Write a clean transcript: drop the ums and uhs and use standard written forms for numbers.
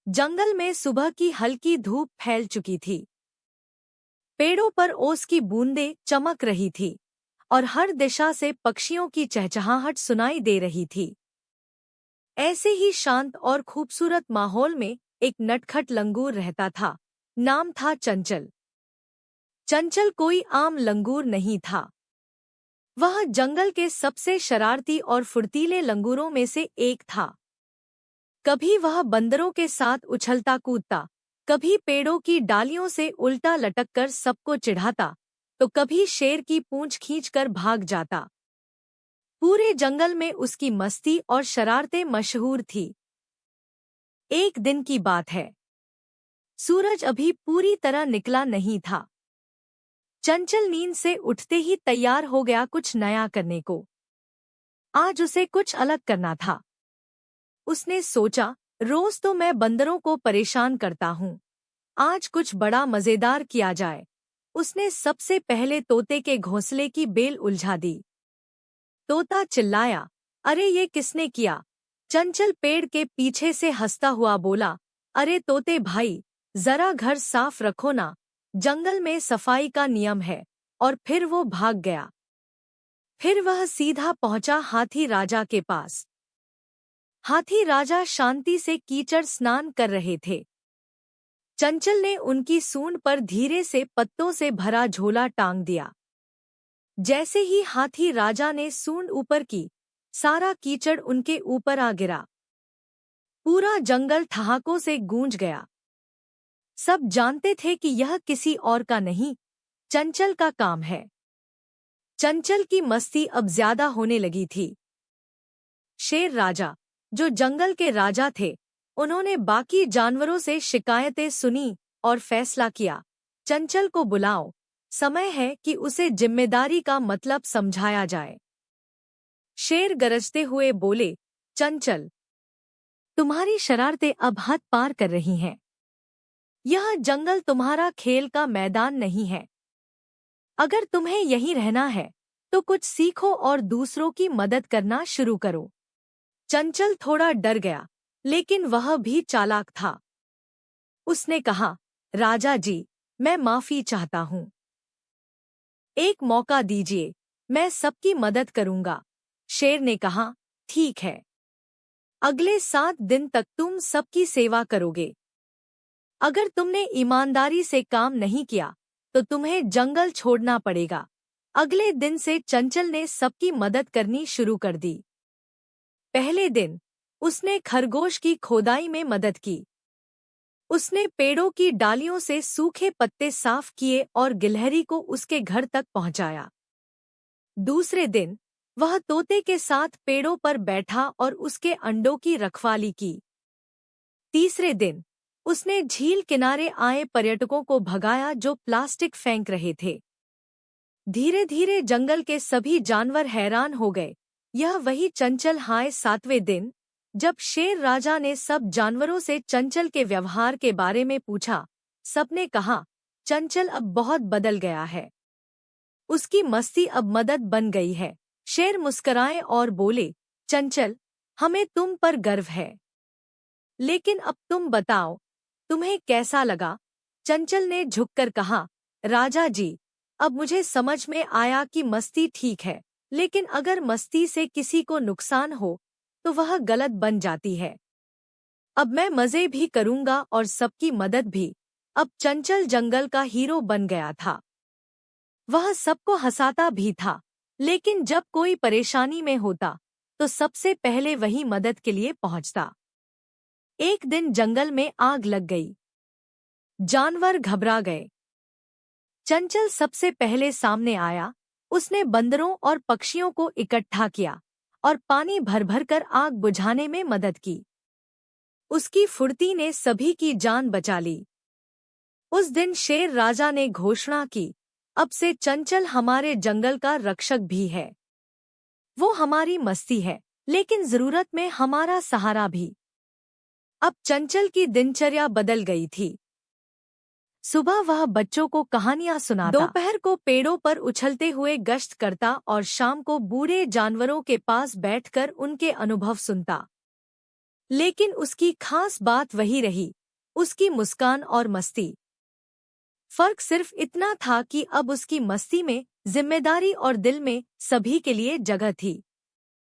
जंगल में सुबह की हल्की धूप फैल चुकी थी। पेड़ों पर ओस की बूंदें चमक रही थी और हर दिशा से पक्षियों की चहचहाहट सुनाई दे रही थी। ऐसे ही शांत और खूबसूरत माहौल में एक नटखट लंगूर रहता था। नाम था चंचल। चंचल कोई आम लंगूर नहीं था। वह जंगल के सबसे शरारती और फुर्तीले लंगूरों में से एक था। कभी वह बंदरों के साथ उछलता कूदता, कभी पेड़ों की डालियों से उल्टा लटककर सबको चिढ़ाता, तो कभी शेर की पूंछ खींचकर भाग जाता। पूरे जंगल में उसकी मस्ती और शरारतें मशहूर थी। एक दिन की बात है। सूरज अभी पूरी तरह निकला नहीं था। चंचल नींद से उठते ही तैयार हो गया कुछ नया करने को। आज उसे कुछ अलग करना था। उसने सोचा, रोज तो मैं बंदरों को परेशान करता हूँ, आज कुछ बड़ा मजेदार किया जाए। उसने सबसे पहले तोते के घोंसले की बेल उलझा दी। तोता चिल्लाया, अरे ये किसने किया? चंचल पेड़ के पीछे से हंसता हुआ बोला, अरे तोते भाई, जरा घर साफ रखो ना, जंगल में सफाई का नियम है। और फिर वो भाग गया। फिर वह सीधा पहुंचा हाथी राजा के पास। हाथी राजा शांति से कीचड़ स्नान कर रहे थे। चंचल ने उनकी सूंड पर धीरे से पत्तों से भरा झोला टांग दिया। जैसे ही हाथी राजा ने सूंड ऊपर की, सारा कीचड़ उनके ऊपर आ गिरा। पूरा जंगल ठहाकों से गूंज गया। सब जानते थे कि यह किसी और का नहीं, चंचल का काम है। चंचल की मस्ती अब ज्यादा होने लगी थी। शेर राजा, जो जंगल के राजा थे, उन्होंने बाकी जानवरों से शिकायतें सुनी और फैसला किया, चंचल को बुलाओ, समय है कि उसे जिम्मेदारी का मतलब समझाया जाए। शेर गरजते हुए बोले, चंचल, तुम्हारी शरारतें अब हद पार कर रही हैं। यह जंगल तुम्हारा खेल का मैदान नहीं है। अगर तुम्हें यहीं रहना है, तो कुछ सीखो और दूसरों की मदद करना शुरू करो। चंचल थोड़ा डर गया, लेकिन वह भी चालाक था। उसने कहा, राजा जी, मैं माफी चाहता हूँ। एक मौका दीजिए, मैं सबकी मदद करूंगा। शेर ने कहा, ठीक है। अगले 7 दिन तक तुम सबकी सेवा करोगे। अगर तुमने ईमानदारी से काम नहीं किया, तो तुम्हें जंगल छोड़ना पड़ेगा। अगले दिन से चंचल ने सबकी मदद करनी शुरू कर दी। पहले दिन उसने खरगोश की खोदाई में मदद की। उसने पेड़ों की डालियों से सूखे पत्ते साफ किए और गिलहरी को उसके घर तक पहुंचाया। दूसरे दिन वह तोते के साथ पेड़ों पर बैठा और उसके अंडों की रखवाली की। तीसरे दिन उसने झील किनारे आए पर्यटकों को भगाया जो प्लास्टिक फेंक रहे थे। धीरे धीरे जंगल के सभी जानवर हैरान हो गए। यह वही चंचल हाय 7वें दिन, जब शेर राजा ने सब जानवरों से चंचल के व्यवहार के बारे में पूछा, सबने कहा, चंचल अब बहुत बदल गया है। उसकी मस्ती अब मदद बन गई है। शेर मुस्कराए और बोले, चंचल, हमें तुम पर गर्व है। लेकिन अब तुम बताओ, तुम्हें कैसा लगा? चंचल ने झुककर कहा, राजा जी, अब मुझे समझ में आया कि मस्ती ठीक है, लेकिन अगर मस्ती से किसी को नुकसान हो, तो वह गलत बन जाती है। अब मैं मजे भी करूंगा और सबकी मदद भी। अब चंचल जंगल का हीरो बन गया था। वह सबको हंसाता भी था, लेकिन जब कोई परेशानी में होता, तो सबसे पहले वही मदद के लिए पहुंचता। एक दिन जंगल में आग लग गई। जानवर घबरा गए। चंचल सबसे पहले सामने आया। उसने बंदरों और पक्षियों को इकट्ठा किया और पानी भर भर कर आग बुझाने में मदद की। उसकी फुर्ती ने सभी की जान बचा ली। उस दिन शेर राजा ने घोषणा की, अब से चंचल हमारे जंगल का रक्षक भी है। वो हमारी मस्ती है, लेकिन जरूरत में हमारा सहारा भी। अब चंचल की दिनचर्या बदल गई थी। सुबह वह बच्चों को कहानियां सुनाता, दोपहर को पेड़ों पर उछलते हुए गश्त करता और शाम को बूढ़े जानवरों के पास बैठकर उनके अनुभव सुनता। लेकिन उसकी खास बात वही रही, उसकी मुस्कान और मस्ती। फर्क सिर्फ इतना था कि अब उसकी मस्ती में जिम्मेदारी और दिल में सभी के लिए जगह थी।